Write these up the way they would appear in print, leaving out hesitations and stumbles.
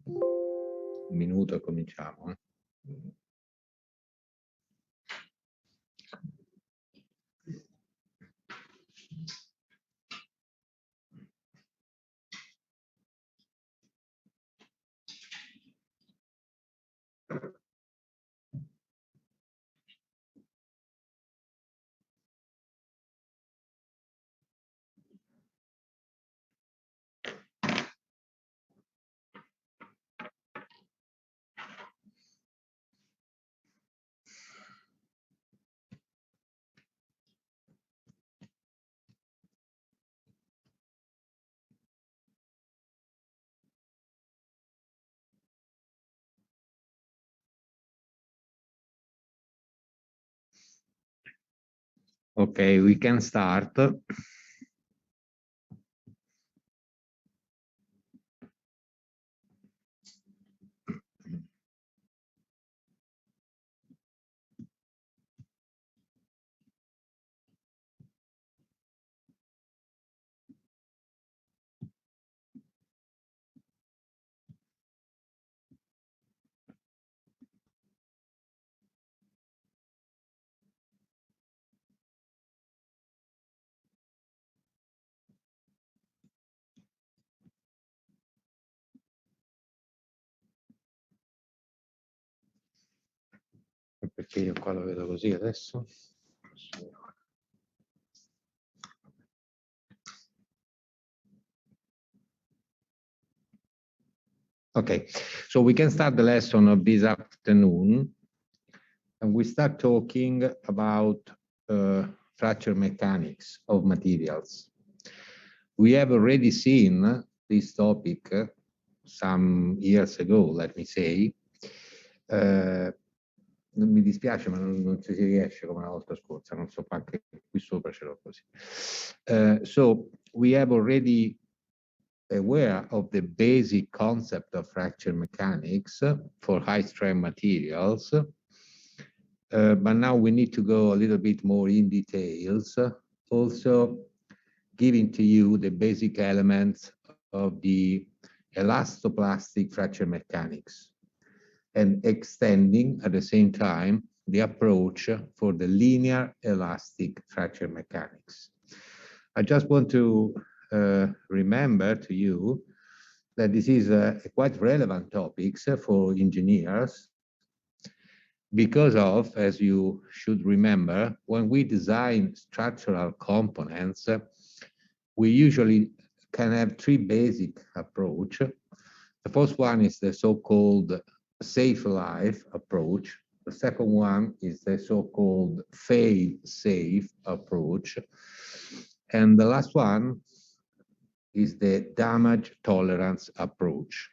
Un minuto e cominciamo. Okay, we can start. Perché io qua lo vedo così adesso. Okay, so we can start the lesson of this afternoon, and we start talking about fracture mechanics of materials. We have already seen this topic some years ago, let me say. Non mi dispiace, ma non ci si riesce come la volta scorsa, non so, anche qui sopra ce l'ho così. So we have already aware of the basic concept of fracture mechanics for high-strength materials, but now we need to go a little bit more in details, also giving to you the basic elements of the elastoplastic fracture mechanics, and extending at the same time the approach for the linear elastic fracture mechanics. I just want to remember to you that this is a quite relevant topic for engineers, because of, as you should remember, when we design structural components, we usually can have three basic approaches. The first one is the so-called safe life approach. The second one is the so-called fail-safe approach. And the last one is the damage tolerance approach.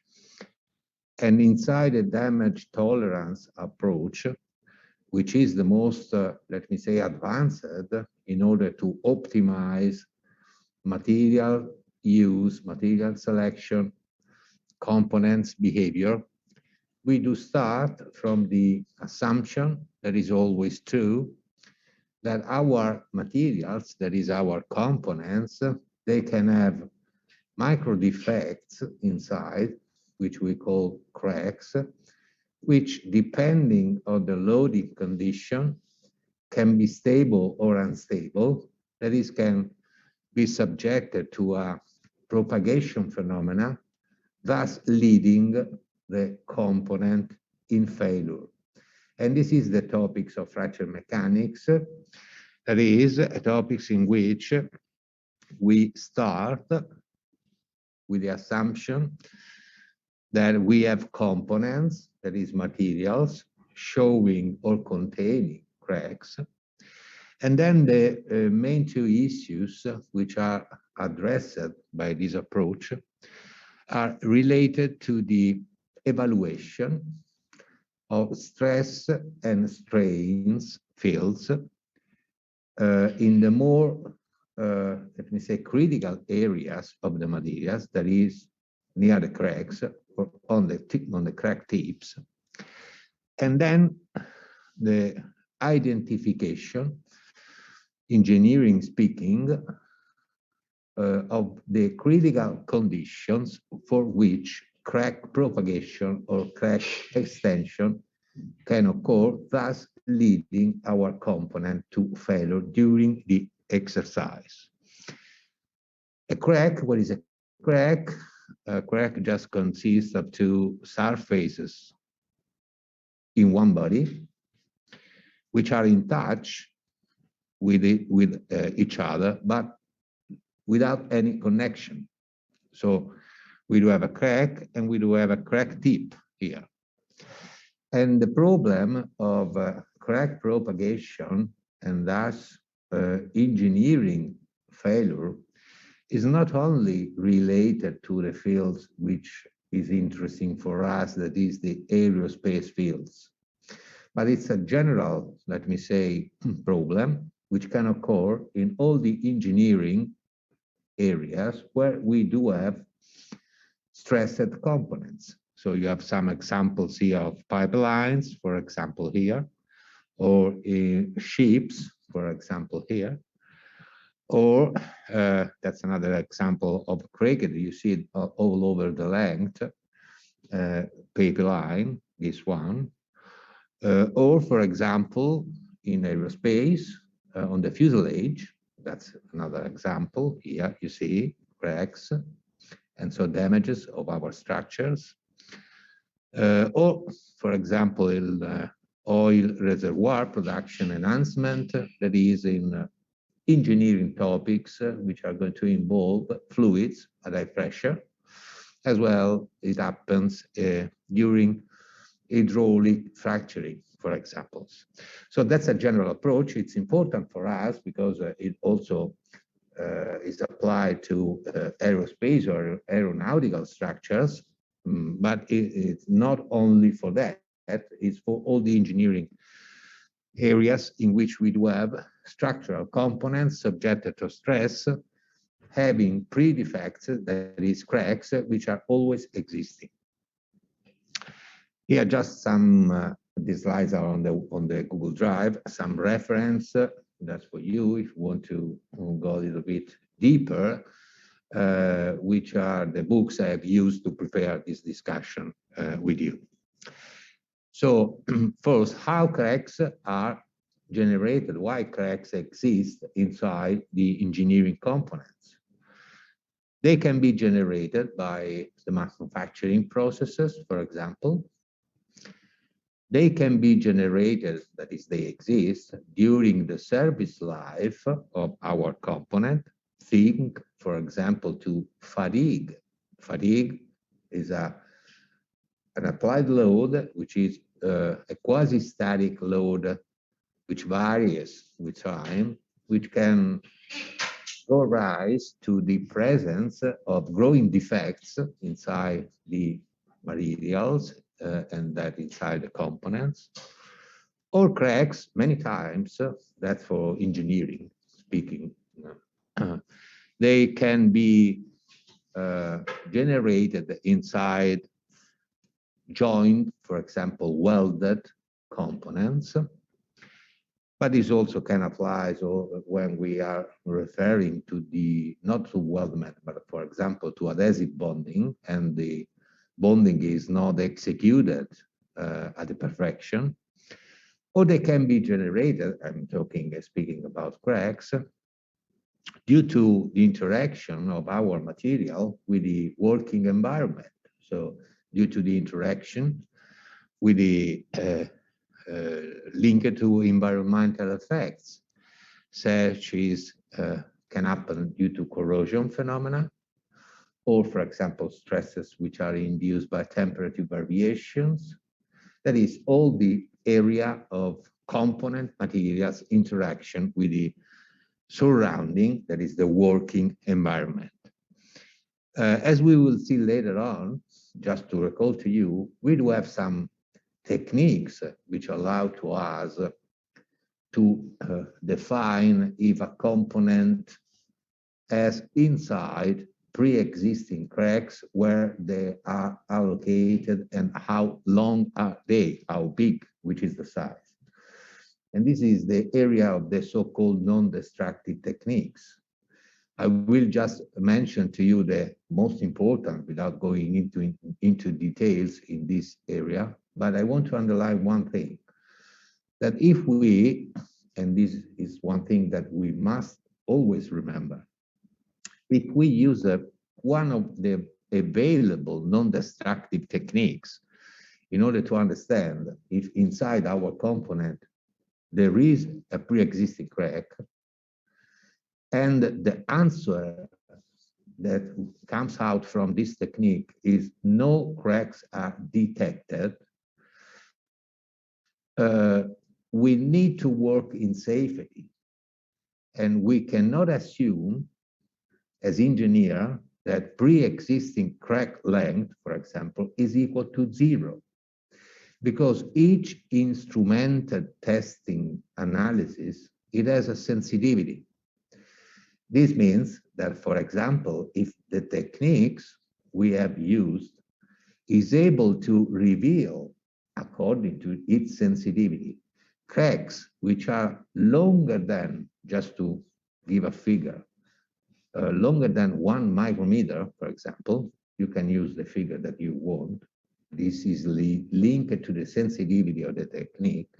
And inside the damage tolerance approach, which is the most, let me say, advanced in order to optimize material use, material selection, components behavior, we do start from the assumption that is always true, that our materials, that is our components, they can have micro defects inside, which we call cracks, which, depending on the loading condition, can be stable or unstable, that is, can be subjected to a propagation phenomena, thus leading the component in failure. And this is the topics of fracture mechanics. That is, topics in which we start with the assumption that we have components, that is materials, showing or containing cracks. And then the main two issues which are addressed by this approach are related to the evaluation of stress and strains fields in the more, let me say, critical areas of the materials, that is, near the cracks or on the crack tips. And then the identification, engineering speaking, of the critical conditions for which crack propagation or crack extension can occur, thus leading our component to failure during the exercise. A crack, what is a crack? A crack just consists of two surfaces in one body, which are in touch with each other, but without any connection. So we do have a crack and we do have a crack tip here. And the problem of crack propagation and thus engineering failure is not only related to the fields which is interesting for us, that is the aerospace fields, but it's a general, let me say, problem which can occur in all the engineering areas where we do have stressed components. So you have some examples here of pipelines, for example, here, or in ships, for example, here, or that's another example of cracked. You see it all over the length, pipeline, this one, or for example, in aerospace, on the fuselage, that's another example. Here you see cracks and so damages of our structures. Or, for example, in oil reservoir production enhancement, that is in engineering topics which are going to involve fluids at high pressure, as well it happens during hydraulic fracturing, for example. So that's a general approach. It's important for us because it also is applied to aerospace or aeronautical structures, but it's not only for that, it's for all the engineering areas in which we do have structural components subjected to stress, having pre-defects, that is cracks, which are always existing. Here, just some, these slides are on the Google Drive, some reference, that's for you if you want to go a little bit deeper, which are the books I have used to prepare this discussion with you. So first, how cracks are generated, why cracks exist inside the engineering components. They can be generated by the manufacturing processes, for example. They can be generated, that is, they exist during the service life of our component. Think, for example, to fatigue. Fatigue is an applied load, which is a quasi-static load which varies with time, which can go rise to the presence of growing defects inside the materials and that inside the components, or cracks many times, that's for engineering speaking. They can be generated inside joint, for example, welded components, but this also can apply when we are referring to the, not to weldment, but for example, to adhesive bonding, and the bonding is not executed at the perfection, or they can be generated, I'm speaking about cracks, due to the interaction of our material with the working environment. So due to the interaction with the linked to environmental effects, such as can happen due to corrosion phenomena, or for example, stresses which are induced by temperature variations. That is all the area of component materials interaction with the surrounding, that is the working environment. As we will see later on, just to recall to you, we do have some techniques which allow to us to define if a component has inside pre-existing cracks, where they are allocated and how long are they, how big, which is the size. And this is the area of the so-called non-destructive techniques. I will just mention to you the most important without going into details in this area, but I want to underline one thing, that if we, and this is one thing that we must always remember, if we use one of the available non-destructive techniques in order to understand if inside our component there is a pre-existing crack, and the answer that comes out from this technique is no cracks are detected, we need to work in safety. And we cannot assume as engineer that pre-existing crack length, for example, is equal to 0. Because each instrumented testing analysis, it has a sensitivity. This means that, for example, if the techniques we have used is able to reveal, according to its sensitivity, cracks which are longer than, just to give a figure, longer than 1 micrometer, for example, you can use the figure that you want. This is linked to the sensitivity of the technique.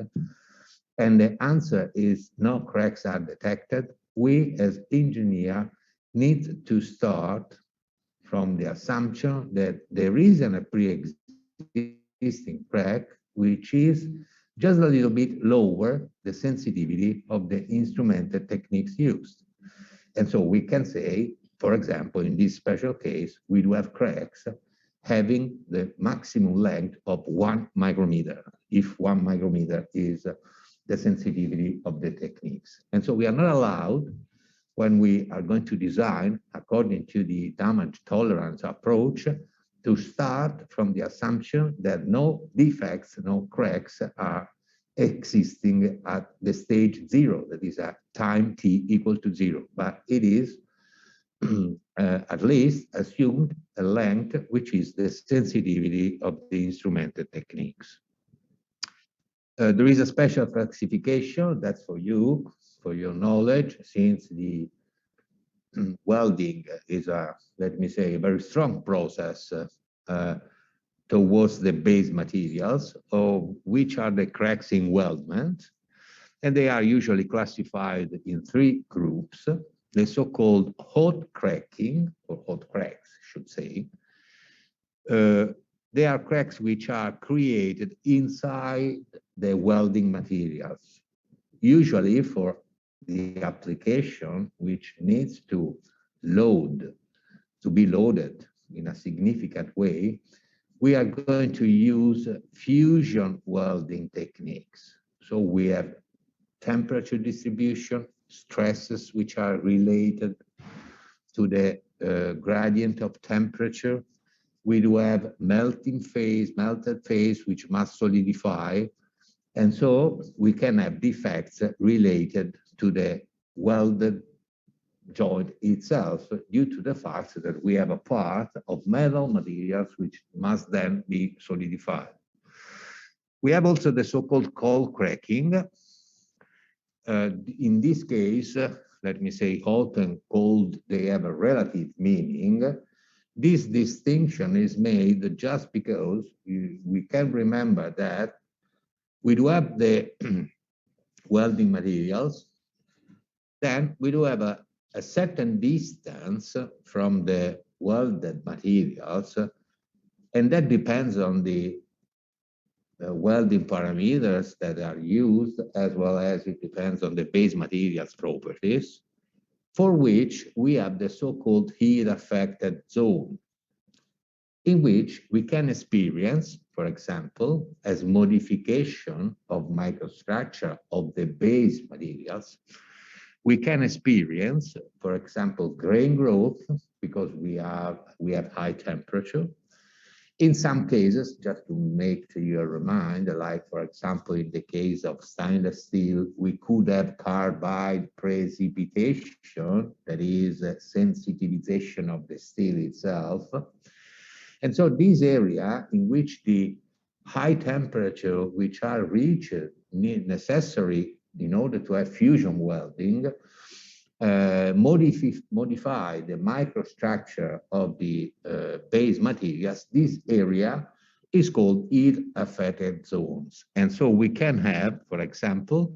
And the answer is no cracks are detected. We as engineer need to start from the assumption that there is a pre-existing crack, which is just a little bit lower the sensitivity of the instrumented techniques used. And so we can say, for example, in this special case, we do have cracks having the maximum length of 1 micrometer, if 1 micrometer is the sensitivity of the techniques. And so we are not allowed, when we are going to design according to the damage tolerance approach, to start from the assumption that no defects, no cracks are existing at the stage 0, that is at time t equal to 0, but it is at least assumed a length which is the sensitivity of the instrumented techniques. There is a special classification that's for you, for your knowledge, since the welding is a, let me say, a very strong process towards the base materials, of which are the cracks in weldment. And they are usually classified in 3 groups. The so-called hot cracking, or hot cracks, I should say. They are cracks which are created inside the welding materials, usually for the application which needs to be loaded in a significant way. We are going to use fusion welding techniques. So we have temperature distribution, stresses which are related to the gradient of temperature. We do have melted phase, which must solidify. And so we can have defects related to the welded joint itself due to the fact that we have a part of metal materials which must then be solidified. We have also the so-called cold cracking. In this case, let me say hot and cold, they have a relative meaning. This distinction is made just because we can remember that we do have the welding materials, then we do have a certain distance from the welded materials, and that depends on the welding parameters that are used, as well as it depends on the base materials properties, for which we have the so-called heat affected zone, in which we can experience, for example, as modification of microstructure of the base materials, we can experience, for example, grain growth, because we have high temperature. In some cases, just to make to you a reminder, like for example, in the case of stainless steel, we could have carbide precipitation, that is sensitization of the steel itself. And so this area in which the high temperature which are reached necessary in order to have fusion welding modify the microstructure of the base materials, this area is called heat-affected zones. And so we can have, for example,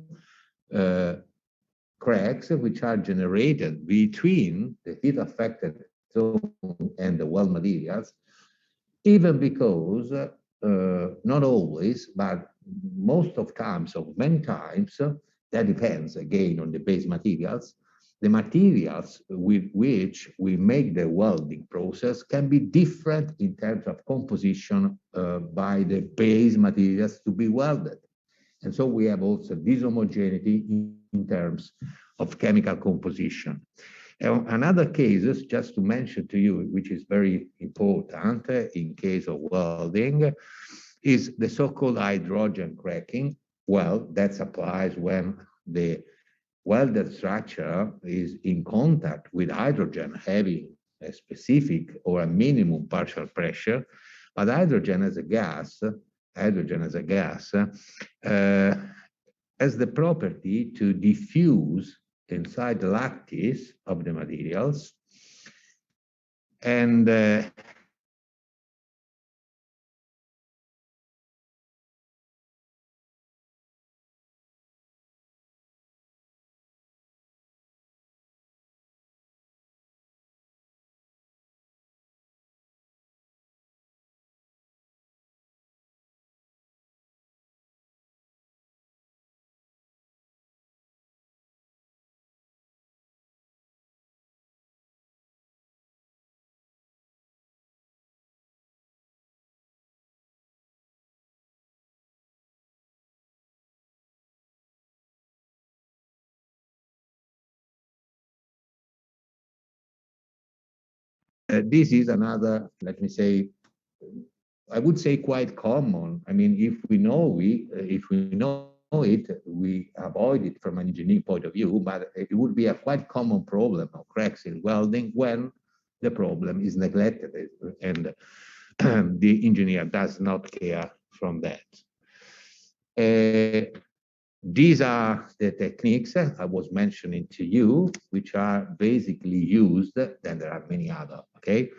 cracks which are generated between the heat-affected zone and the weld materials, even because not always, but most of times, or many times, that depends again on the base materials. The materials with which we make the welding process can be different in terms of composition by the base materials to be welded. And so we have also dishomogeneity in terms of chemical composition. And another case, just to mention to you, which is very important in case of welding, is the so-called hydrogen cracking. Well, that applies when the welded structure is in contact with hydrogen having a specific or a minimum partial pressure, but hydrogen as a gas has the property to diffuse inside the lattice of the materials, and this is another, let me say, I would say quite common. I mean, if we know it, we avoid it from an engineering point of view, but it would be a quite common problem of cracks in welding when the problem is neglected and the engineer does not care from that. These are the techniques I was mentioning to you, which are basically used, then there are many other, okay,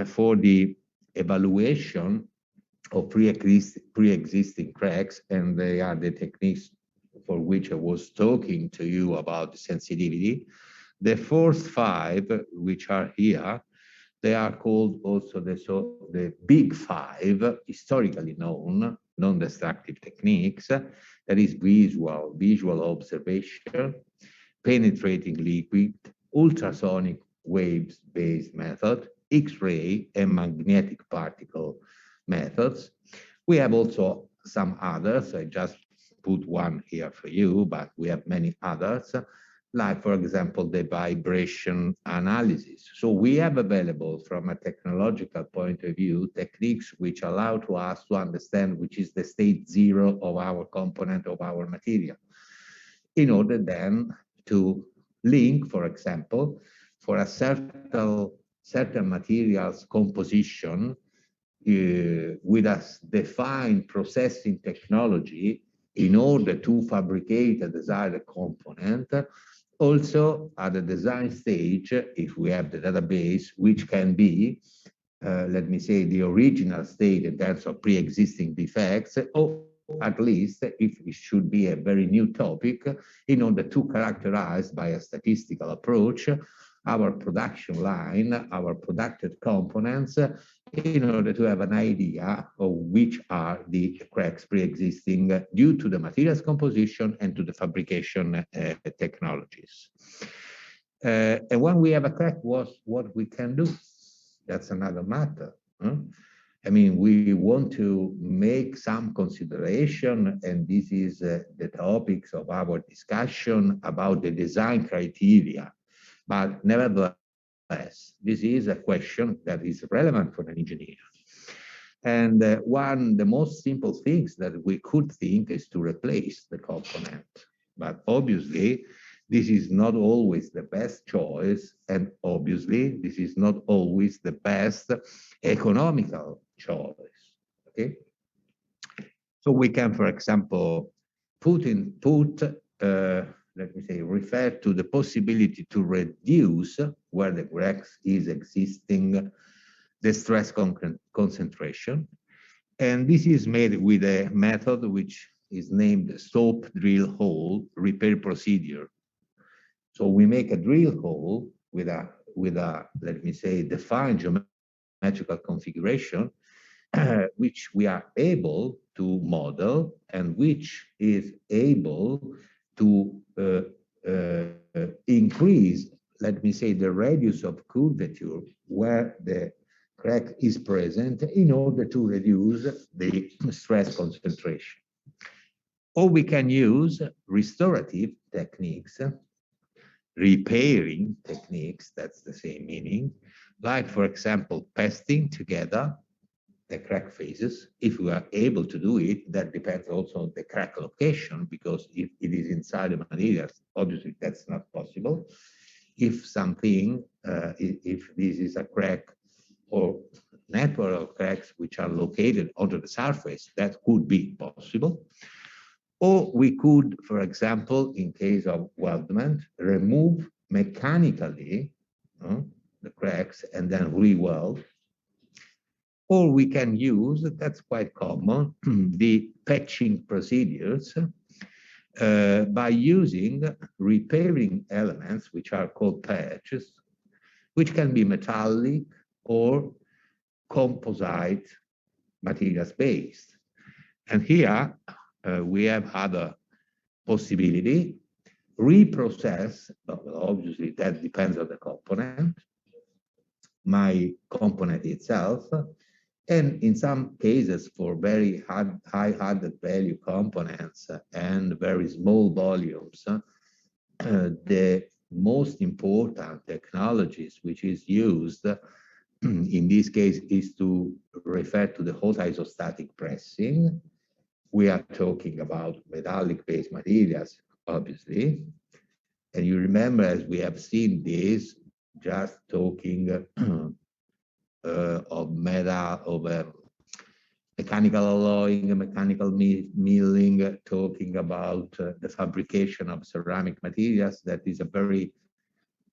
for the evaluation of pre-existing cracks, and they are the techniques for which I was talking to you about the sensitivity. The first five, which are here, they are called also the big five, historically known, non-destructive techniques. That is visual observation, penetrating liquid, ultrasonic waves-based method, X-ray and magnetic particle methods. We have also some others. I just put one here for you, but we have many others, like, for example, the vibration analysis. So we have available, from a technological point of view, techniques which allow to us to understand which is the state zero of our component of our material, in order then to link, for example, for a certain materials composition with a defined processing technology in order to fabricate a desired component. Also, at the design stage, if we have the database, which can be, let me say, the original state in terms of pre-existing defects, or at least if it should be a very new topic, in order to characterize by a statistical approach our production line, our produced components, in order to have an idea of which are the cracks pre-existing due to the materials composition and to the fabrication technologies. And when we have a crack, what we can do? That's another matter. Huh? I mean, we want to make some consideration, and this is the topics of our discussion about the design criteria. But nevertheless, this is a question that is relevant for an engineer. And the most simple things that we could think is to replace the component. But obviously, this is not always the best choice. And obviously, this is not always the best economical choice. Okay? So we can, for example, put let me say, refer to the possibility to reduce where the crack is existing, the stress concentration. And this is made with a method which is named soap drill hole repair procedure. So we make a drill hole with a let me say defined geometrical configuration, which we are able to model and which is able to increase, let me say, the radius of curvature where the crack is present in order to reduce the stress concentration. Or we can use restorative techniques, repairing techniques, that's the same meaning, like, for example, pasting together the crack faces. If we are able to do it, that depends also on the crack location, because if it is inside the materials, obviously that's not possible. If something, if this is a crack or network of cracks which are located under the surface, that could be possible. Or we could, for example, in case of weldment, remove mechanically the cracks and then re-weld. Or we can use, that's quite common, the patching procedures by using repairing elements, which are called patches, which can be metallic or composite materials based. And here we have other possibility, reprocess, obviously that depends on the component, my component itself, and in some cases for very high added value components and very small volumes, the most important technologies which is used in this case is to refer to the hot isostatic pressing. We are talking about metallic based materials, obviously. And you remember, as we have seen this, just talking of mechanical alloying, mechanical milling, talking about the fabrication of ceramic materials, that is a very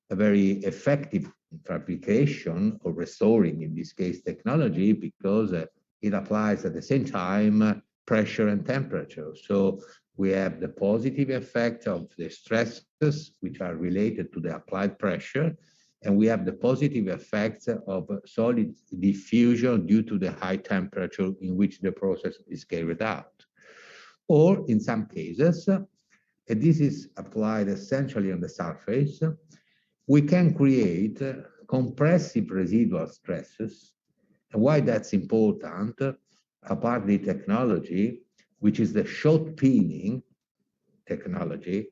effective fabrication or restoring, in this case, technology, because it applies at the same time pressure and temperature. So we have the positive effect of the stresses which are related to the applied pressure, and we have the positive effects of solid diffusion due to the high temperature in which the process is carried out. Or in some cases, and this is applied essentially on the surface, we can create compressive residual stresses. And why that's important, apart the technology, which is the shot peening technology,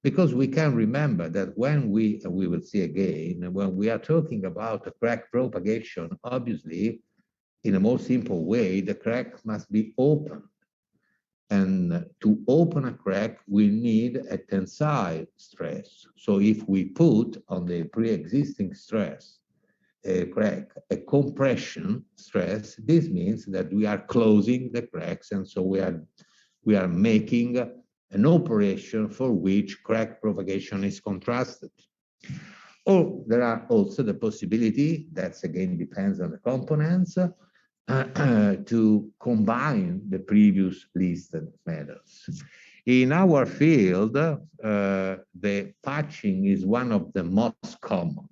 because we can remember that when we will see again, when we are talking about a crack propagation, obviously, in a more simple way, the crack must be open. And to open a crack, we need a tensile stress. So if we put on the pre-existing stress, a crack, a compression stress, this means that we are closing the cracks, and so we are making an operation for which crack propagation is contrasted. Or there are also the possibility, that again depends on the components, to combine the previous listed methods. In our field, the patching is one of the most common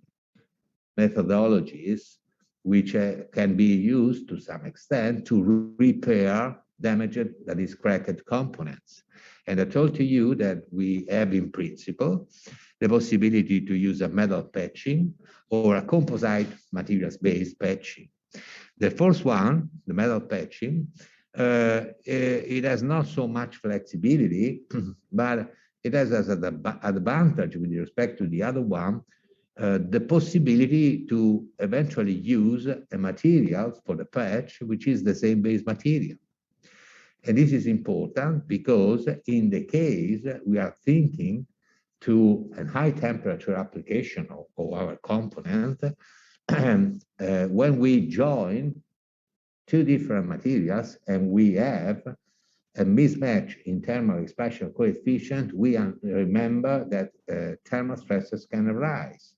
methodologies which can be used to some extent to repair damaged, that is cracked components. And I told to you that we have in principle the possibility to use a metal patching or a composite materials-based patching. The first one, the metal patching, it has not so much flexibility, but it has as an advantage with respect to the other one, the possibility to eventually use a material for the patch, which is the same base material. And this is important because in the case we are thinking to a high temperature application of our component, when we join two different materials and we have a mismatch in thermal expansion coefficient, we remember that thermal stresses can arise.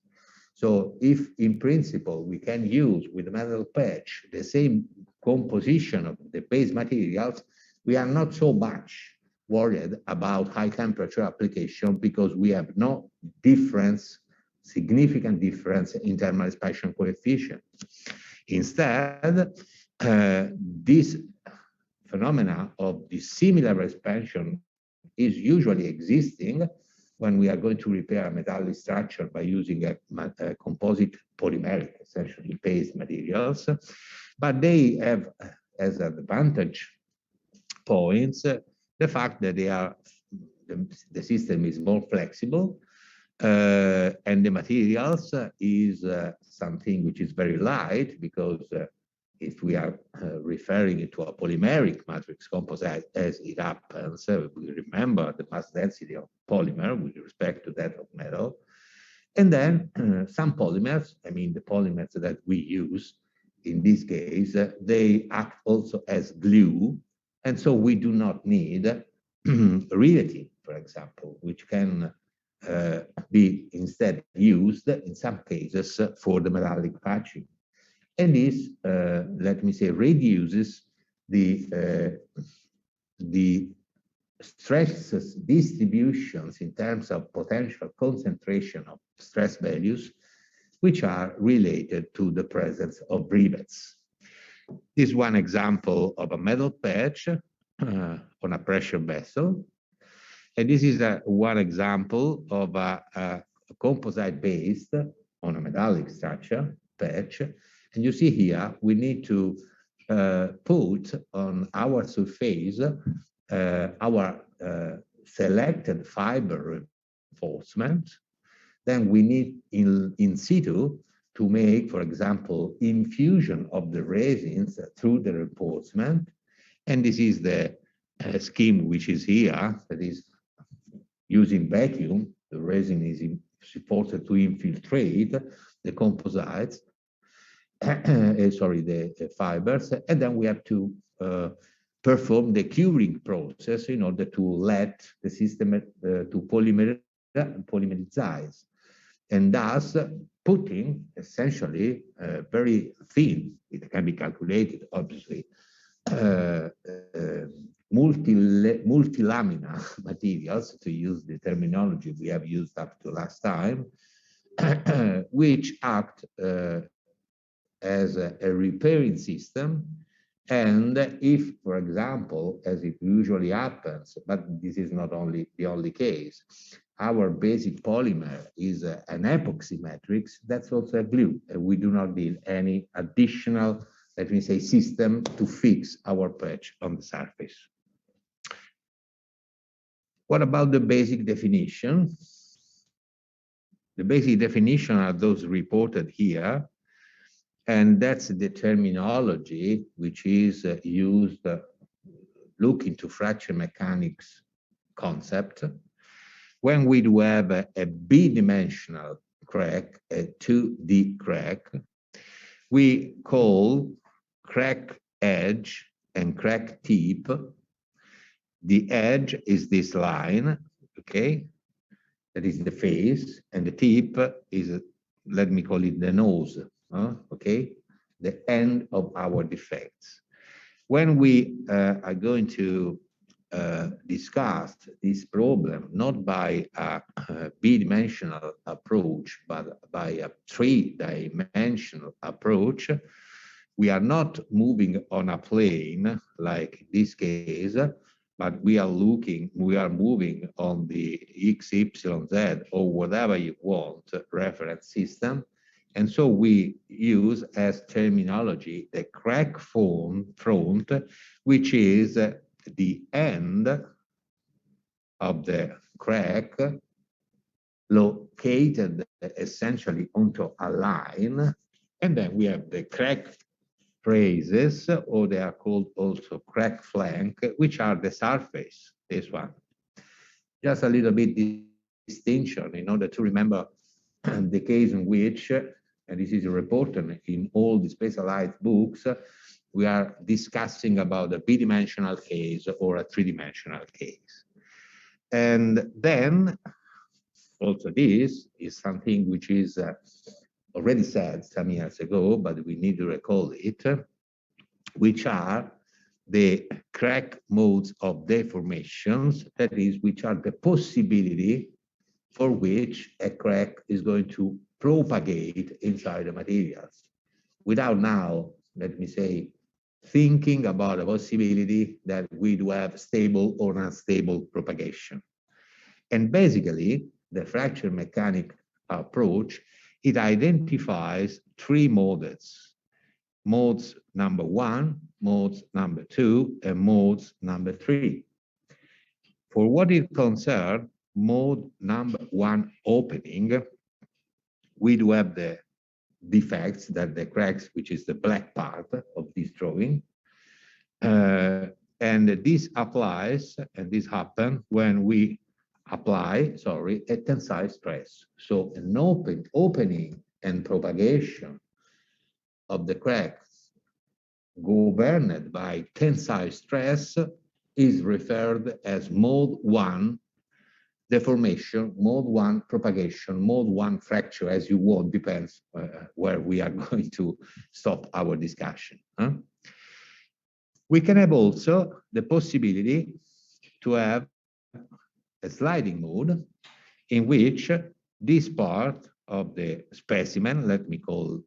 So if in principle we can use with the metal patch the same composition of the base materials, we are not so much worried about high temperature application because we have no difference, significant difference in thermal expansion coefficient. Instead, this phenomena of dissimilar expansion is usually existing when we are going to repair a metallic structure by using a composite polymeric, essentially based materials, but they have as advantage points the fact that they are the system is more flexible, and the materials is something which is very light because if we are referring it to a polymeric matrix composite, as it happens, we remember the mass density of polymer with respect to that of metal. And then some polymers, I mean the polymers that we use in this case, they act also as glue. And so we do not need riveting, for example, which can be instead used in some cases for the metallic patching. And this, let me say, reduces the stress distributions in terms of potential concentration of stress values, which are related to the presence of rivets. This is one example of a metal patch on a pressure vessel. And this is one example of a composite based on a metallic structure patch. And you see here, we need to put on our surface our selected fiber reinforcement. Then we need in situ to make, for example, infusion of the resins through the reinforcement. And this is the scheme which is here, that is using vacuum. The resin is supposed to infiltrate the composites, sorry, the fibers, and then we have to perform the curing process in order to let the system to polymerize, and thus putting essentially very thin, it can be calculated obviously, multilaminar materials, to use the terminology we have used up to last time, which act as a repairing system. And if, for example, as it usually happens, but this is not only the only case, our basic polymer is an epoxy matrix, that's also a glue. And we do not need any additional, let me say, system to fix our patch on the surface. What about the basic definition? The basic definition are those reported here. And that's the terminology which is used looking to fracture mechanics concept. When we do have a bidimensional crack, a 2D crack, we call crack edge and crack tip. The edge is this line, okay? That is the face, and the tip is, let me call it the nose. Okay, the end of our defects. When we are going to discuss this problem, not by a bidimensional approach, but by a three-dimensional approach, we are not moving on a plane like this case, but we are moving on the X, Y, Z, or whatever you want reference system. And so we use as terminology the crack front, which is the end of the crack located essentially onto a line. And then we have the crack traces, or they are called also crack flank, which are the surface, this one. Just a little bit distinction in order to remember the case in which, and this is reported in all the specialized books, we are discussing about a bidimensional case or a three-dimensional case. And then also this is something which is already said some years ago, but we need to recall it, which are the crack modes of deformations, that is, which are the possibility for which a crack is going to propagate inside the materials, without now, let me say, thinking about the possibility that we do have stable or unstable propagation. And basically, the fracture mechanic approach, it identifies three modes. Modes number 1, modes number 2, and modes number 3. For what it concerns mode number 1 opening, we do have the defects, that the cracks, which is the black part of this drawing. And this applies, and this happens when we apply, a tensile stress. So an opening and propagation of the cracks governed by tensile stress is referred as mode 1 deformation, mode 1 propagation, mode 1 fracture, as you want, depends where we are going to stop our discussion. We can have also the possibility to have a sliding mode in which this part of the specimen, let me call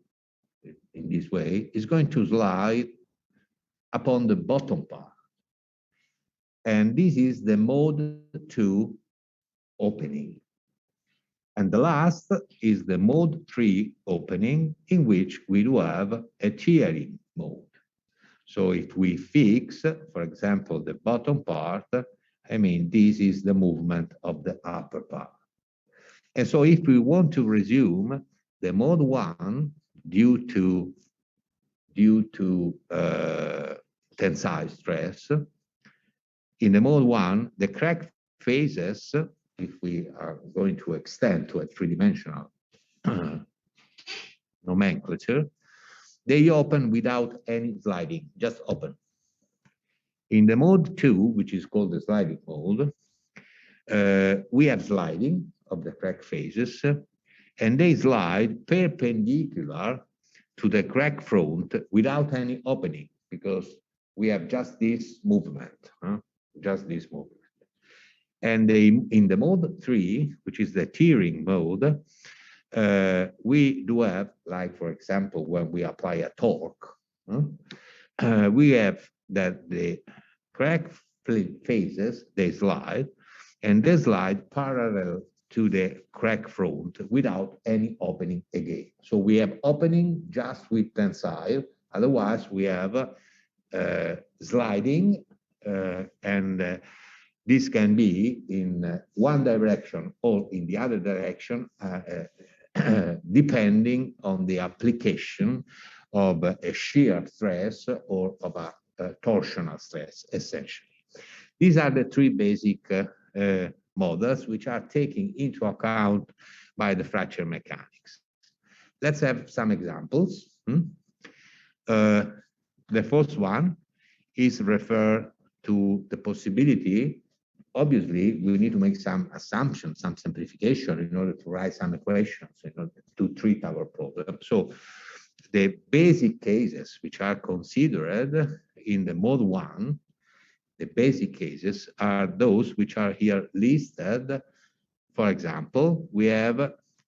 it in this way, is going to slide upon the bottom part. And this is the mode 2 opening. And the last is the mode 3 opening, in which we do have a tearing mode. So if we fix, for example, the bottom part, this is the movement of the upper part. And so if we want to resume the mode 1 due to tensile stress, in the mode 1, the crack phases, if we are going to extend to a three-dimensional nomenclature, they open without any sliding, just open. In the mode 2, which is called the sliding mode, we have sliding of the crack phases, and they slide perpendicular to the crack front without any opening, because we have just this movement, And in the mode 3, which is the tearing mode, we do have, like, for example, when we apply a torque, we have that the crack phases, they slide, and they slide parallel to the crack front without any opening again. So we have opening just with tensile, otherwise we have sliding, and this can be in one direction or in the other direction, depending on the application of a shear stress or of a torsional stress, essentially. These are the three basic models which are taken into account by the fracture mechanics. Let's have some examples. The first one is referred to the possibility. Obviously, we need to make some assumptions, some simplification in order to write some equations in order to treat our problem. So the basic cases which are considered in the mode 1, the basic cases are those which are here listed. For example, we have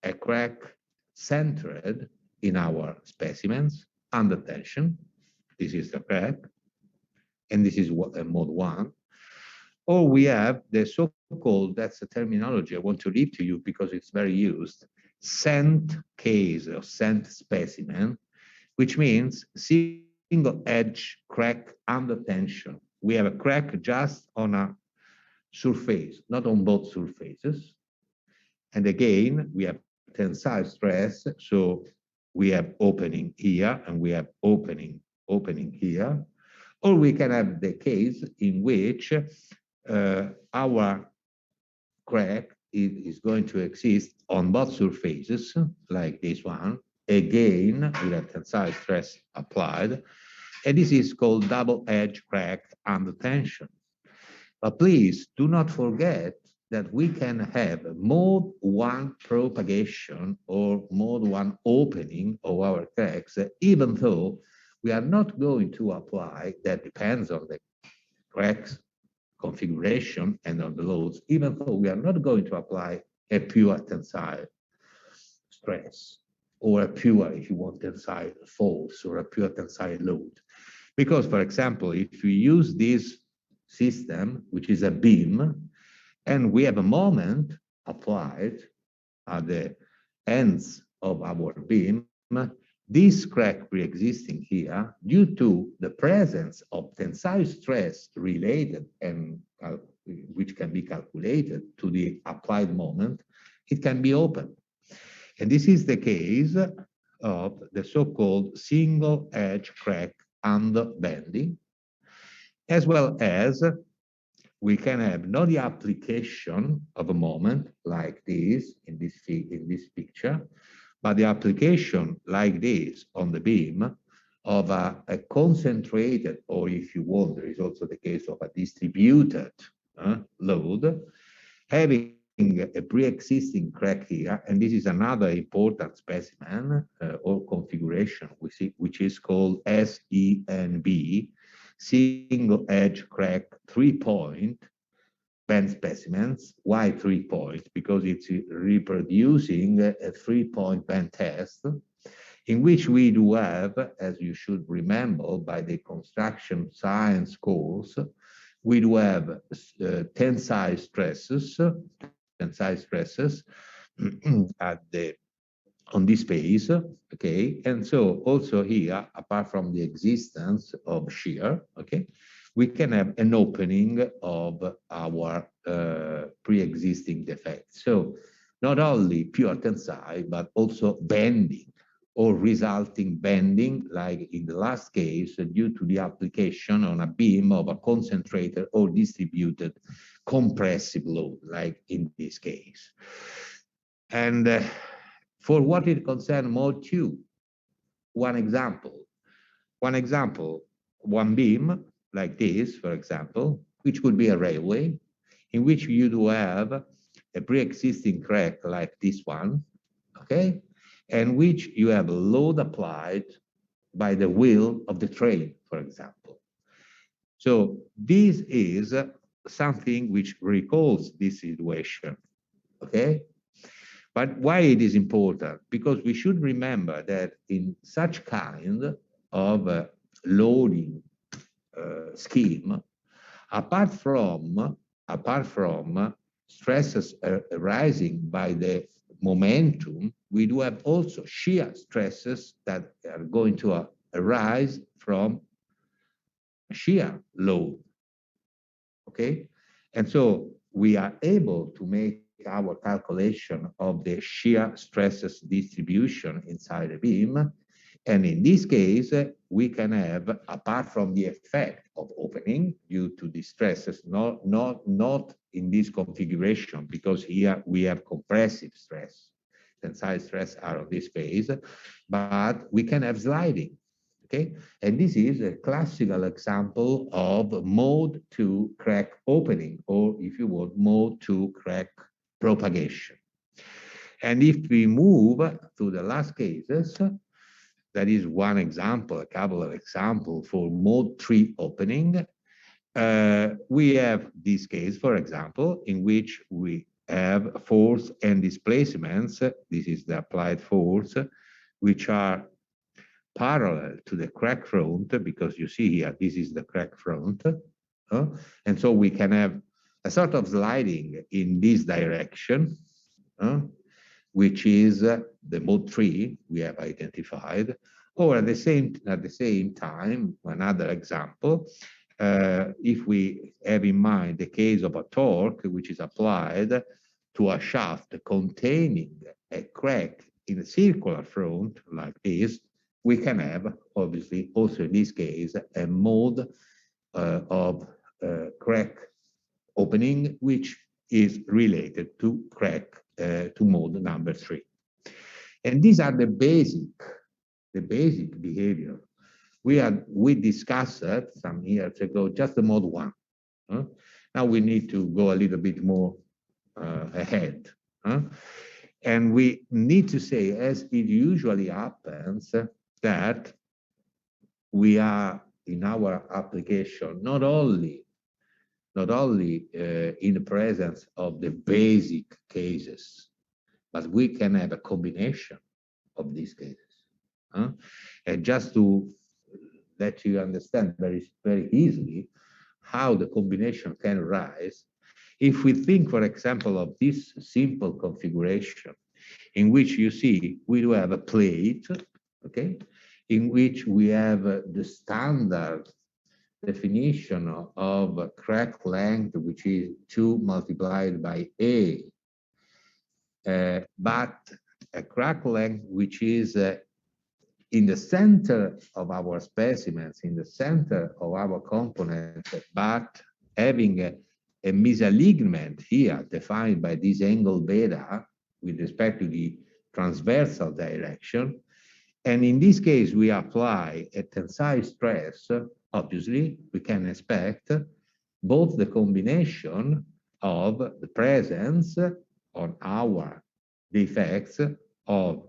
a crack centered in our specimens under tension. This is the crack, and this is what mode 1. Or we have the so-called, that's a terminology I want to leave to you because it's very used, cent case or cent specimen, which means single edge crack under tension. We have a crack just on a surface, not on both surfaces. And again, we have tensile stress, so we have opening here and we have opening here. Or we can have the case in which our crack is going to exist on both surfaces, like this one, again with a tensile stress applied, And this is called double edge crack under tension. But please do not forget that we can have mode 1 propagation or mode 1 opening of our cracks, even though we are not going to apply, that depends on the cracks configuration and on the loads, even though we are not going to apply a pure tensile stress or a pure, if you want, tensile force or a pure tensile load. Because, for example, if we use this system, which is a beam, and we have a moment applied at the ends of our beam, this crack pre-existing here, due to the presence of tensile stress related and which can be calculated to the applied moment, it can be opened. And this is the case of the so-called single edge crack under bending, as well as we can have not the application of a moment like this in this picture, but the application like this on the beam of a concentrated, or if you want, there is also the case of a distributed load, having a pre-existing crack here, and this is another important specimen or configuration we see, which is called SENB, single edge crack 3-point bend specimens. Why 3 points? Because it's reproducing a 3-point bend test in which we do have, as you should remember by the construction science course, we do have tensile stresses at the on this phase, okay? And so also here, apart from the existence of shear, okay, we can have an opening of our pre-existing defect. So not only pure tensile, but also bending or resulting bending, like in the last case, due to the application on a beam of a concentrated or distributed compressive load, like in this case. And for what it concerns mode 2, one example, one beam like this, for example, which would be a railway, in which you do have a pre-existing crack like this one, okay, and which you have a load applied by the wheel of the train, for example. So this is something which recalls this situation, okay? But why it is important? Because we should remember that in such kind of loading scheme, apart from stresses arising by the momentum, we do have also shear stresses that are going to arise from shear load, okay? And so we are able to make our calculation of the shear stresses distribution inside a beam. And in this case, we can have, apart from the effect of opening due to the stresses, not in this configuration, because here we have compressive stress, tensile stress are on this phase, but we can have sliding. Okay, and this is a classical example of mode 2 crack opening, or if you want, mode 2 crack propagation. And if we move to the last cases, that is one example, a couple of examples for mode 3 opening. We have this case, for example, in which we have force and displacements. This is the applied force, which are parallel to the crack front, because you see here, this is the crack front. And so we can have a sort of sliding in this direction, which is the mode 3 we have identified. Or at the same time, another example, if we have in mind the case of a torque which is applied to a shaft containing a crack in a circular front like this, we can have, obviously, also in this case, a mode of crack opening, which is related to crack, to mode number 3. And these are the basic behavior we discussed some years ago just the mode 1. Now we need to go a little bit more ahead. And we need to say, as it usually happens, that we are in our application not only in the presence of the basic cases, but we can have a combination of these cases. And just to let you understand very easily how the combination can arise, if we think, for example, of this simple configuration in which you see we do have a plate, okay, in which we have the standard definition of crack length, which is 2 multiplied by A, but a crack length which is in the center of our specimens, in the center of our component, but having a misalignment here defined by this angle beta with respect to the transversal direction. And in this case, we apply a tensile stress. Obviously, we can expect both the combination of the presence on our defects of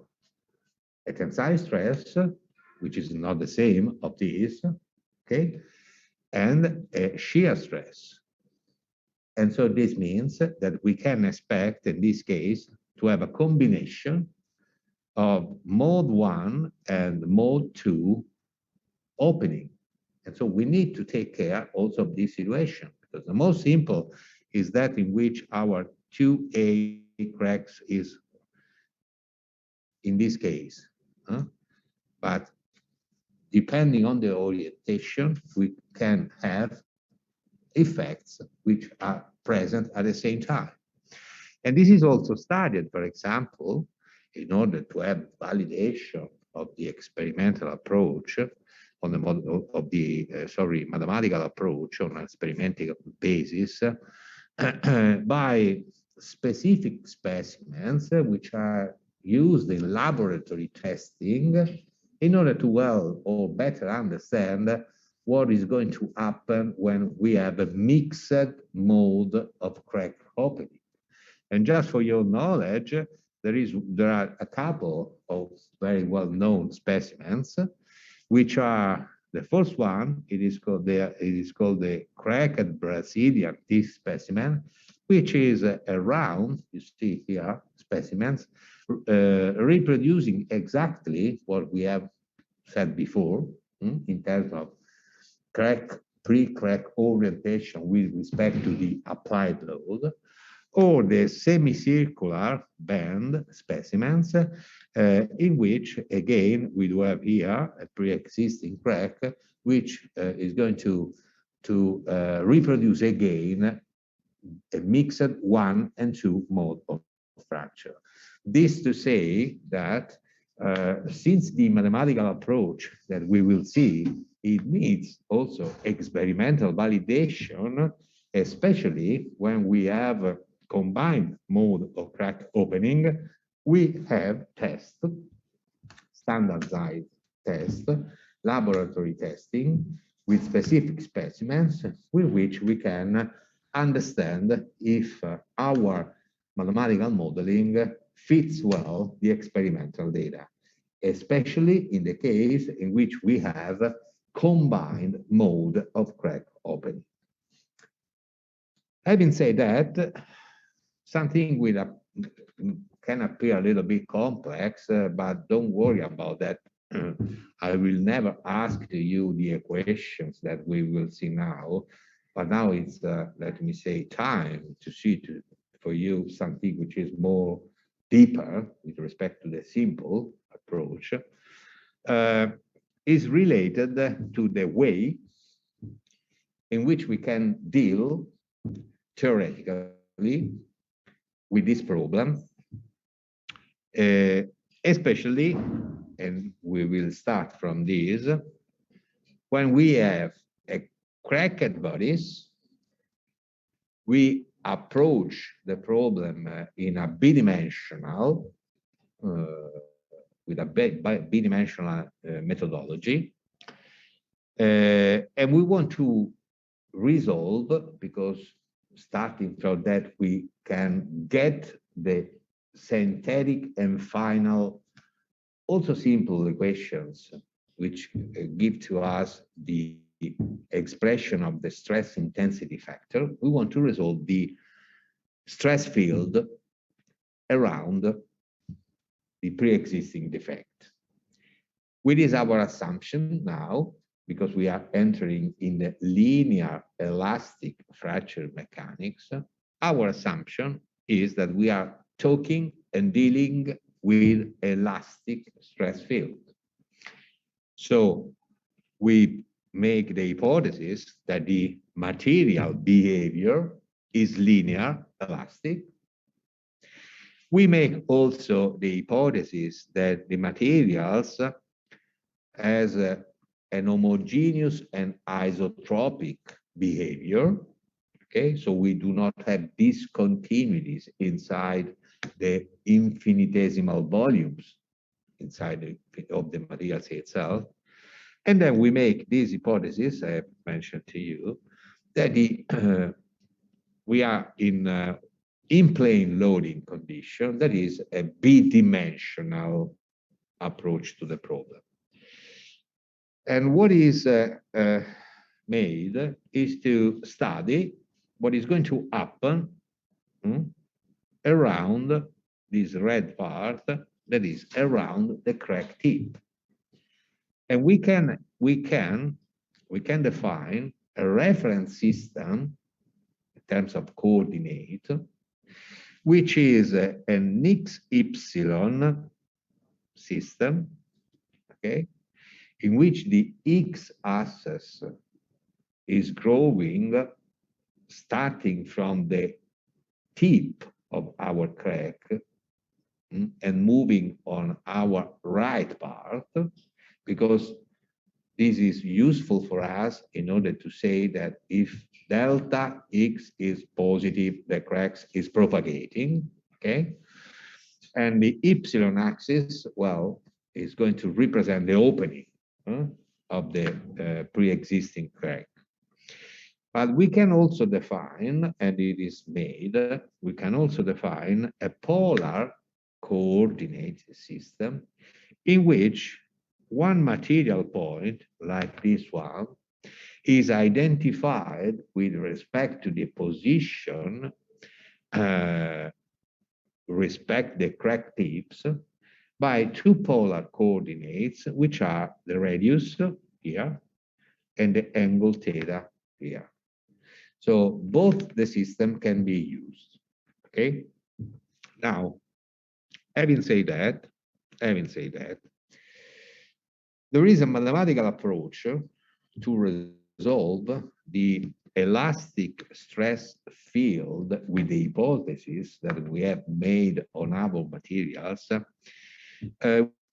a tensile stress, which is not the same of this, okay, and a shear stress. And so this means that we can expect, in this case, to have a combination of mode 1 and mode 2 opening. And so we need to take care also of this situation, because the most simple is that in which our 2A cracks is in this case. But depending on the orientation, we can have effects which are present at the same time. And this is also studied, for example, in order to have validation of the experimental approach on the model of the mathematical approach on an experimental basis by specific specimens which are used in laboratory testing in order to well or better understand what is going to happen when we have a mixed mode of crack opening. And just for your knowledge, there are a couple of very well-known specimens, which are the first one. It is called the cracked Brazilian teeth specimen, which is a round, you see here, specimens reproducing exactly what we have said before in terms of pre-crack orientation with respect to the applied load, or the semicircular band specimens, in which, again, we do have here a pre-existing crack, which is going to reproduce again a mixed 1 and 2 mode of fracture. This to say that since the mathematical approach that we will see, it needs also experimental validation, especially when we have combined mode of crack opening, we have tests, standardized tests, laboratory testing with specific specimens with which we can understand if our mathematical modeling fits well the experimental data, especially in the case in which we have combined mode of crack opening. Having said that, something can appear a little bit complex, but don't worry about that. I will never ask you the equations that we will see now, but now it's, let me say, time to see for you something which is more deeper with respect to the simple approach, is related to the way in which we can deal theoretically with this problem, especially, and we will start from this, when we have a cracked bodies, we approach the problem in a bidimensional, with a bidimensional methodology, And we want to resolve, because starting from that, we can get the synthetic and final, also simple equations, which give to us the expression of the stress intensity factor. We want to resolve the stress field around the pre-existing defect. What is our assumption now? Because we are entering in the linear elastic fracture mechanics, our assumption is that we are talking and dealing with elastic stress field. So we make the hypothesis that the material behavior is linear elastic. We make also the hypothesis that the materials has an homogeneous and isotropic behavior. Okay, so we do not have discontinuities inside the infinitesimal volumes inside of the materials itself. And then we make this hypothesis I mentioned to you, that we are in plane loading condition, that is a bidimensional approach to the problem. And what is made is to study what is going to happen around this red part, that is around the crack tip. And we can define a reference system in terms of coordinate, which is an XY system, okay, in which the x-axis is growing starting from the tip of our crack and moving on our right part, because this is useful for us in order to say that if delta x is positive, the crack is propagating, okay? And the y axis, well, is going to represent the opening of the pre-existing crack. But we can also define, and it is made, we can also define a polar coordinate system in which one material point, like this one, is identified with respect to the position, respect the crack tips, by two polar coordinates, which are the radius here and the angle theta here. So both the system can be used, okay? Now, having said that, there is a mathematical approach to resolve the elastic stress field with the hypothesis that we have made on our materials,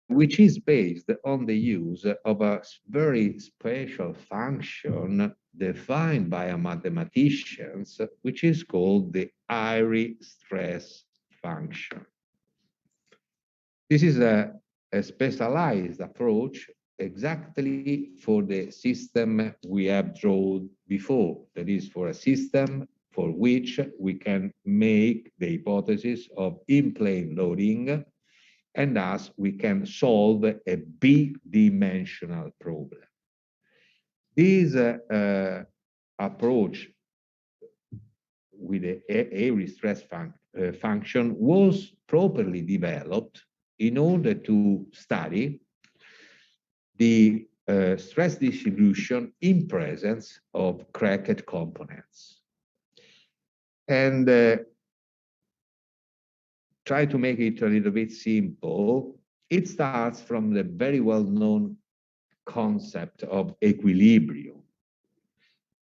which is based on the use of a very special function defined by mathematicians, which is called the Airy stress function. This is a specialized approach exactly for the system we have drawn before. That is, for a system for which we can make the hypothesis of in-plane loading, and thus we can solve a bidimensional problem. This approach with the Airy stress function was properly developed in order to study the stress distribution in presence of cracked components. And try to make it a little bit simple. It starts from the very well-known concept of equilibrium.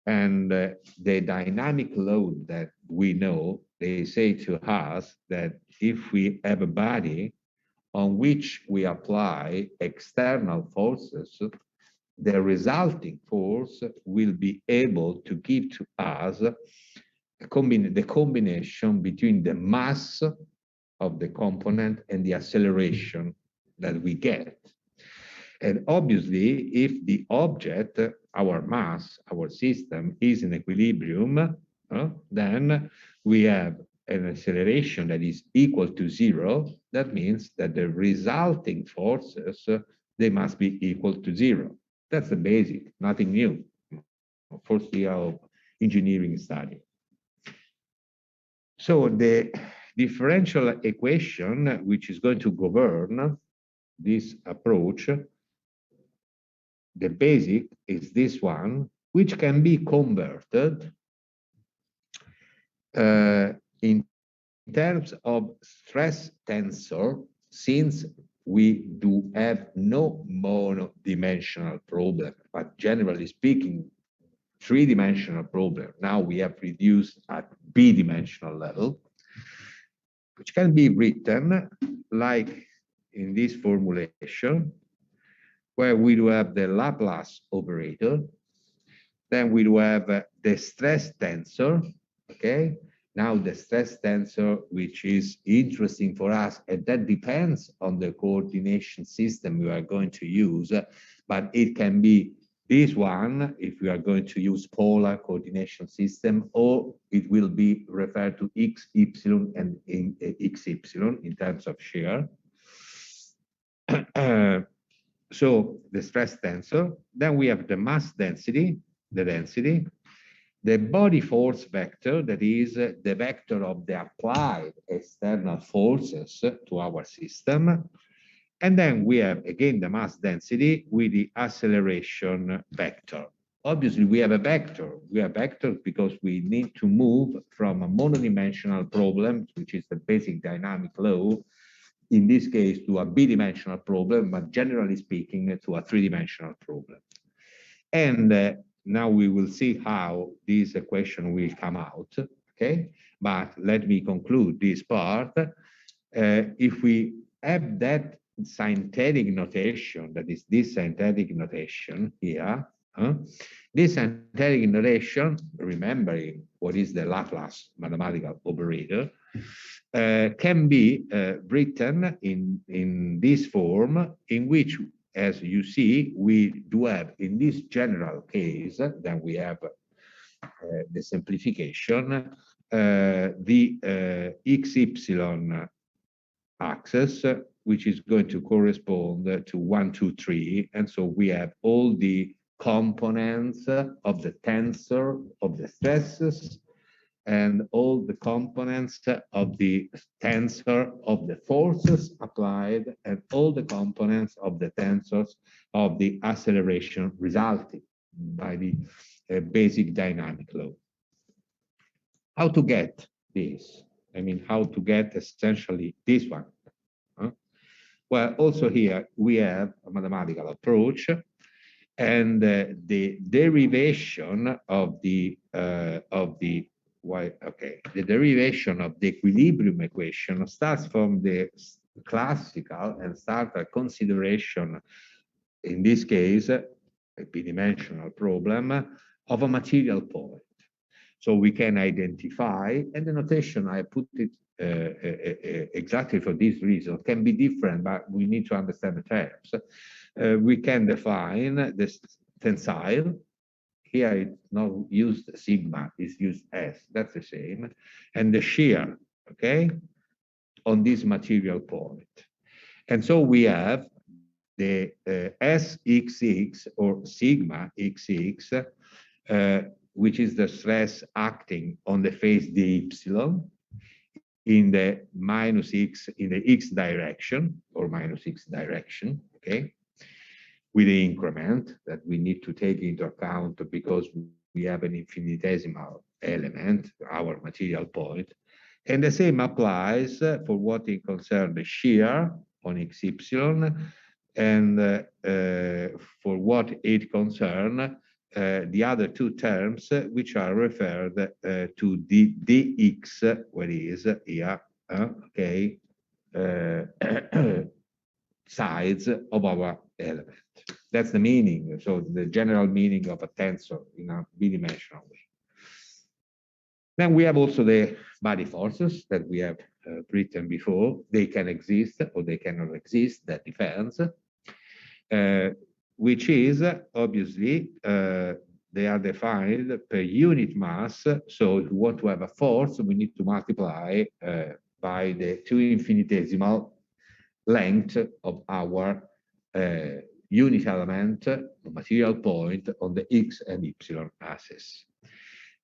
And the dynamic load that we know, they say to us that if we have a body on which we apply external forces, the resulting force will be able to give to us the combination between the mass of the component and the acceleration that we get. And obviously, if the object, our mass, our system is in equilibrium, then we have an acceleration that is equal to 0. That means that the resulting forces, they must be equal to 0. That's the basic, nothing new. First year of engineering study. So the differential equation, which is going to govern this approach, the basic is this one, which can be converted in terms of stress tensor, since we do have no monodimensional problem, but generally speaking, three-dimensional problem. Now we have reduced at b-dimensional level, which can be written like in this formulation, where we do have the Laplace operator, then we do have the stress tensor, okay? Now the stress tensor, which is interesting for us, and that depends on the coordination system we are going to use, but it can be this one if we are going to use polar coordination system, or it will be referred to x, y, and xy in terms of shear. So the stress tensor, then we have the mass density, the body force vector, that is the vector of the applied external forces to our system. And then we have, again, the mass density with the acceleration vector. Obviously, we have a vector. We have vectors because we need to move from a monodimensional problem, which is the basic dynamic law, in this case, to a b-dimensional problem, but generally speaking, to a three-dimensional problem. And now we will see how this equation will come out, okay? But let me conclude this part. If we have that synthetic notation, that is this synthetic notation here, this synthetic notation, remembering what is the Laplace mathematical operator, can be written in this form, in which, as you see, we do have, in this general case, then we have the simplification, the xy axis, which is going to correspond to 1, 2, 3. And so we have all the components of the tensor of the stresses, and all the components of the tensor of the forces applied, and all the components of the tensors of the acceleration resulting by the basic dynamic law. How to get this? I mean, how to get essentially this one? Well, also here we have a mathematical approach, and the derivation of the derivation of the equilibrium equation starts from the classical and starter consideration, in this case, a b-dimensional problem of a material point. So we can identify, and the notation I put it exactly for this reason, can be different, but we need to understand the terms. We can define this tensile. Here it's not used sigma, it's used S, that's the same. And the shear, okay, on this material point. And so we have the SXX or sigma XX, which is the stress acting on the phase dy in the minus x, in the x direction, or minus x direction, okay, with the increment that we need to take into account because we have an infinitesimal element, our material point. And the same applies for what it concerns the shear on xy, and for what it concerns the other two terms, which are referred to the dx, what is here, okay, sides of our element. That's the meaning, so the general meaning of a tensor in a b-dimensional way. Then we have also the body forces that we have written before. They can exist or they cannot exist, that depends. which is obviously they are defined per unit mass. So if we want to have a force, we need to multiply by the 2 infinitesimal length of our unit element, material point on the x and y axis.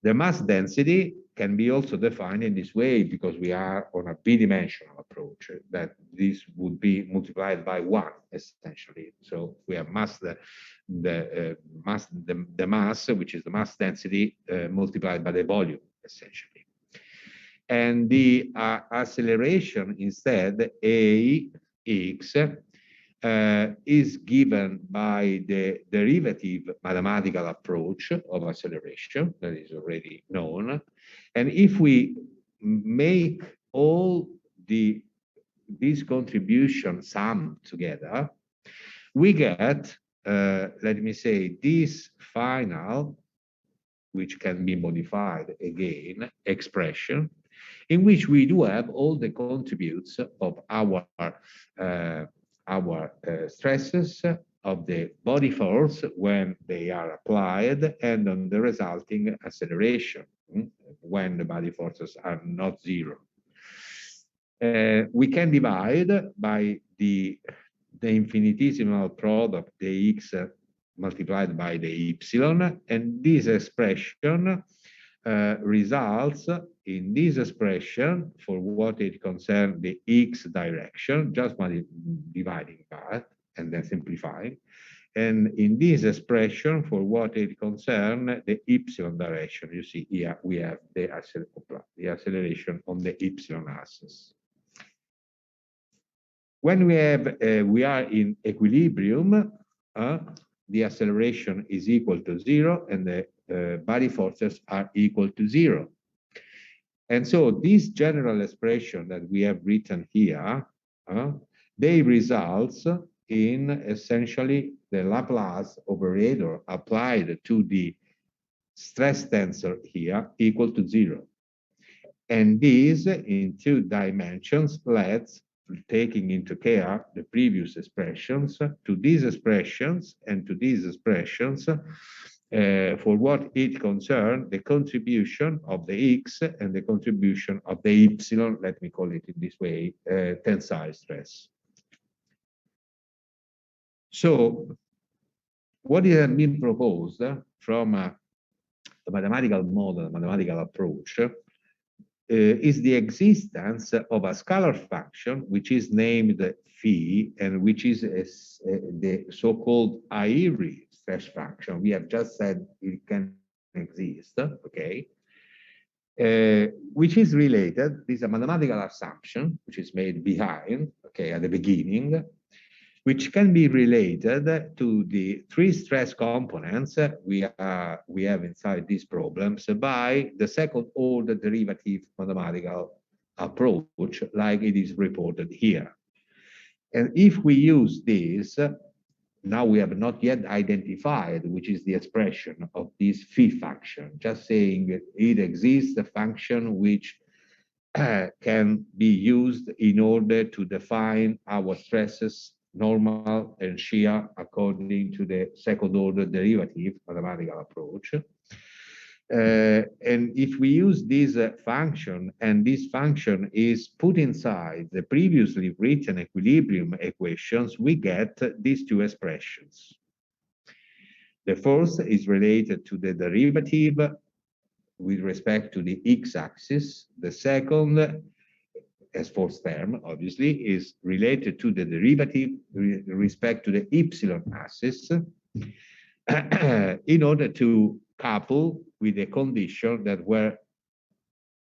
The mass density can be also defined in this way because we are on a bidimensional approach, that this would be multiplied by 1 essentially. So we have mass, the mass, which is the mass density multiplied by the volume essentially. And the acceleration instead, ax, is given by the derivative mathematical approach of acceleration that is already known. And if we make all these contributions sum together, we get, let me say, this final, which can be modified again, expression, in which we do have all the contributes of our stresses of the body force when they are applied and on the resulting acceleration when the body forces are not zero. We can divide by the infinitesimal product, the x multiplied by the y, and this expression results in this expression for what it concerns the x direction, just dividing that and then simplifying. And in this expression for what it concerns the y direction, you see here we have the acceleration on the y axis. When we are in equilibrium, the acceleration is equal to 0 and the body forces are equal to 0. And so this general expression that we have written here, they results in essentially the Laplace operator applied to the stress tensor here equal to 0. And this in 2 dimensions lets, taking into care the previous expressions, to these expressions and to these expressions for what it concerns the contribution of the x and the contribution of the y, let me call it in this way, tensile stress. So what has been proposed from a mathematical model, mathematical approach, is the existence of a scalar function which is named phi and which is the so-called Airy stress function. We have just said it can exist, okay? Which is related, this is a mathematical assumption which is made behind, okay, at the beginning, which can be related to the 3 stress components we have inside these problems by the second order derivative mathematical approach, like it is reported here. And if we use this, now we have not yet identified which is the expression of this phi function, just saying it exists a function which can be used in order to define our stresses, normal and shear, according to the second order derivative mathematical approach. And if we use this function, and this function is put inside the previously written equilibrium equations, we get these 2 expressions. The first is related to the derivative with respect to the x-axis. The second, as fourth term, obviously, is related to the derivative with respect to the y-axis in order to couple with the condition that were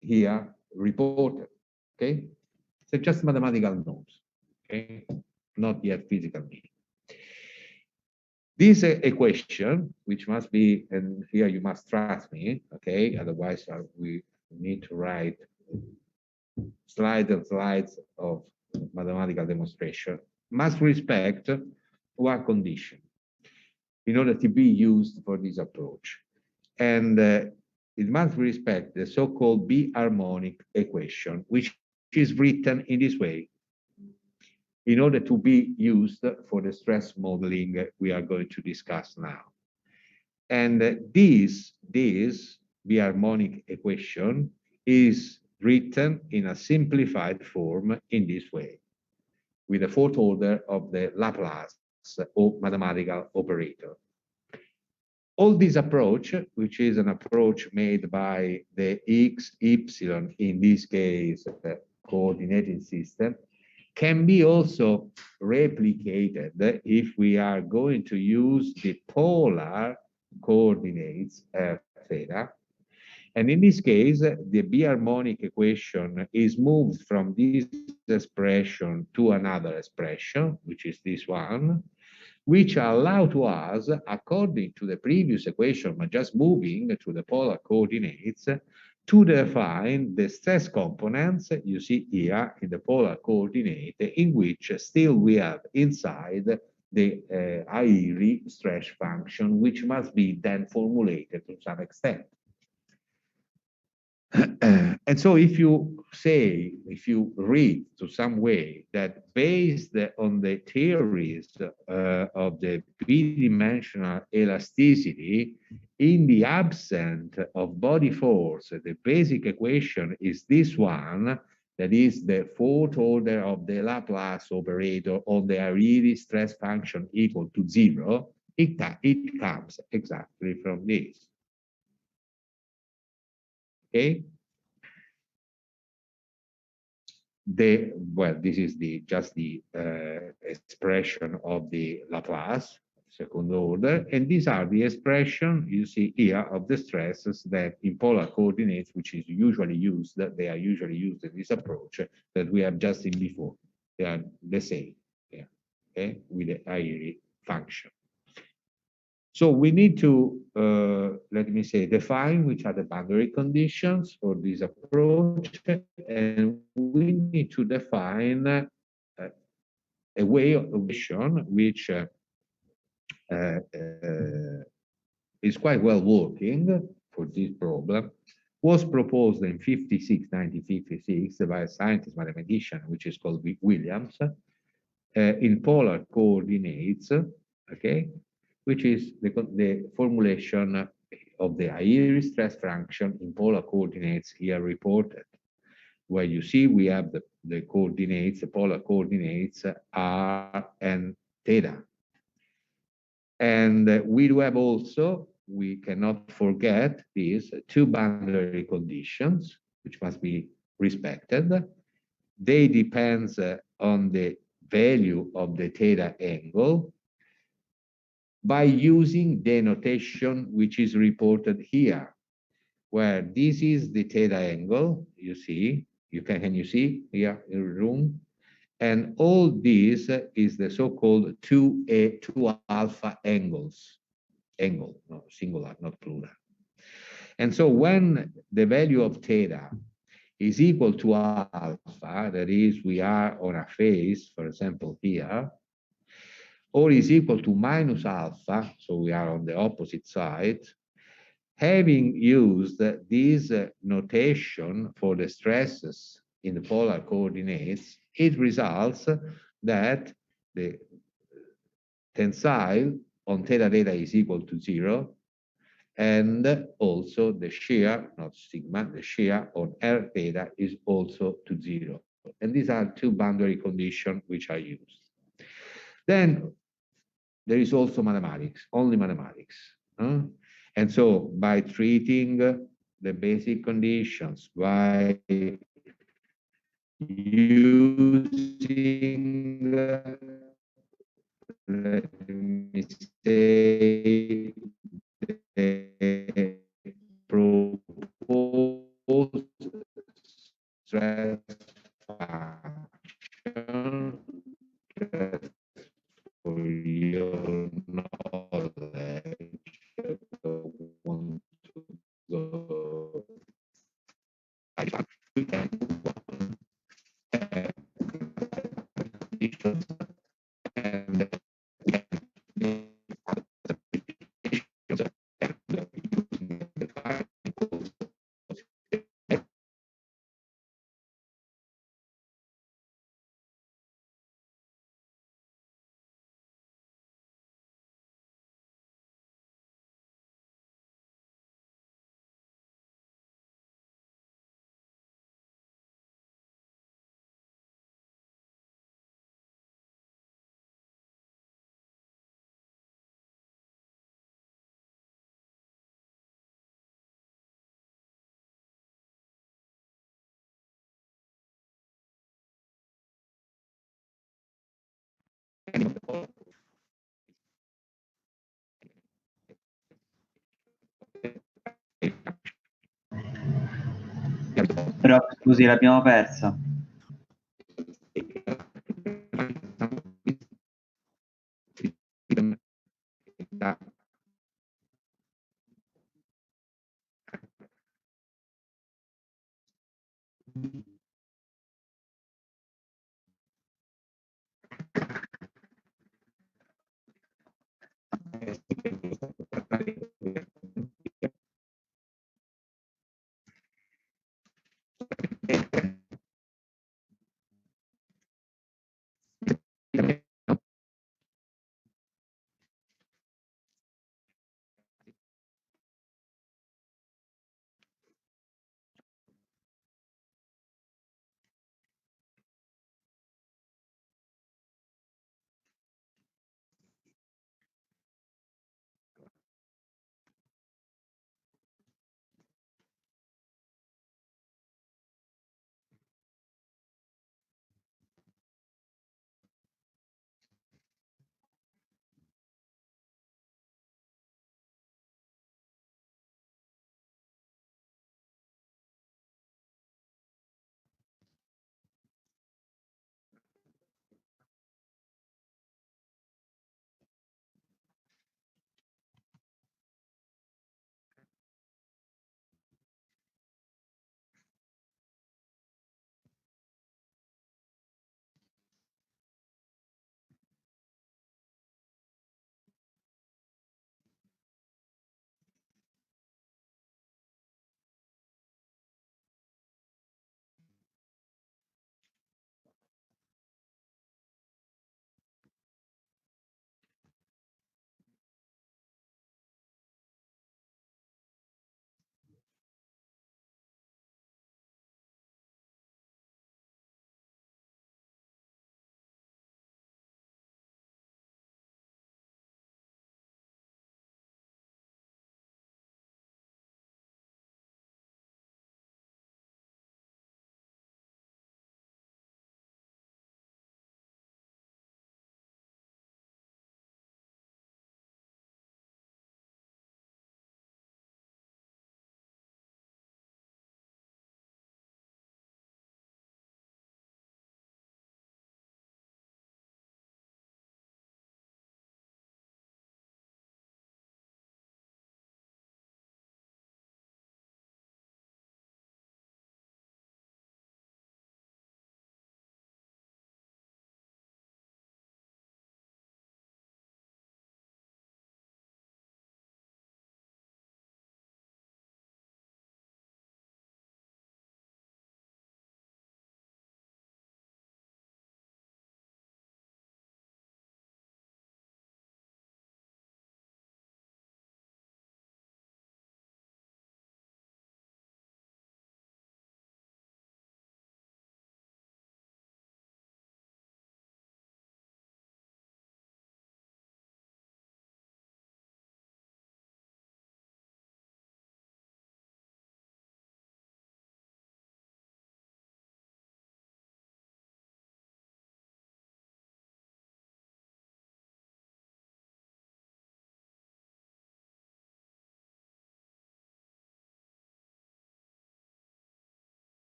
here reported, okay? So just mathematical notes, okay? Not yet physical meaning. This equation, which must be, and here you must trust me, okay? Otherwise, we need to write slides and slides of mathematical demonstration, must respect one condition in order to be used for this approach. And it must respect the so-called B-harmonic equation, which is written in this way. in order to be used for the stress modeling we are going to discuss now. And this biharmonic equation is written in a simplified form in this way, with the fourth order of the Laplace or mathematical operator. All this approach, which is an approach made by the x, y, in this case, coordinating system, can be also replicated if we are going to use the polar coordinates theta. And in this case, the biharmonic equation is moved from this expression to another expression, which is this one, which allow to us, according to the previous equation, but just moving to the polar coordinates, to define the stress components you see here in the polar coordinate, in which still we have inside the Airi stress function, which must be then formulated to some extent. And so if you say, if you read to some way that based on the theories of the b-dimensional elasticity, in the absence of body force, the basic equation is this one, that is the fourth order of the Laplace operator on the Hariri stress function equal to 0, it comes exactly from this. Okay? Well, this is just the expression of the Laplace second order, and these are the expression you see here of the stresses that in polar coordinates, which is usually used, that they are usually used in this approach that we have just seen before. They are the same, yeah, okay, with the Airi function. So we need to, let me say, define which are the boundary conditions for this approach, and we need to define a way of vision which is quite well working for this problem, was proposed in 1956 by a scientist mathematician, which is called Williams, in polar coordinates, okay, which is the formulation of the Airi stress function in polar coordinates here reported, where you see we have the coordinates, the polar coordinates r and theta. And we do have also, we cannot forget these two boundary conditions, which must be respected. They depend on the value of the theta angle by using the notation which is reported here, where this is the theta angle, you see, can you see here in the room? And all this is the so-called 2 alpha angles, no, singular, not plural. And so when the value of theta is equal to alpha, that is, we are on a phase, for example, here, or is equal to minus alpha, so we are on the opposite side, having used this notation for the stresses in the polar coordinates, it results that the tensile on theta theta is equal to 0, and also the shear, not sigma, the shear on R theta is also to 0. And these are two boundary conditions which are used. Then there is also mathematics, only mathematics. And so by treating the basic conditions, by using, let me say, the proposed stress function, just for your knowledge, want to go, we can move on conditions and Però scusi, l'abbiamo persa.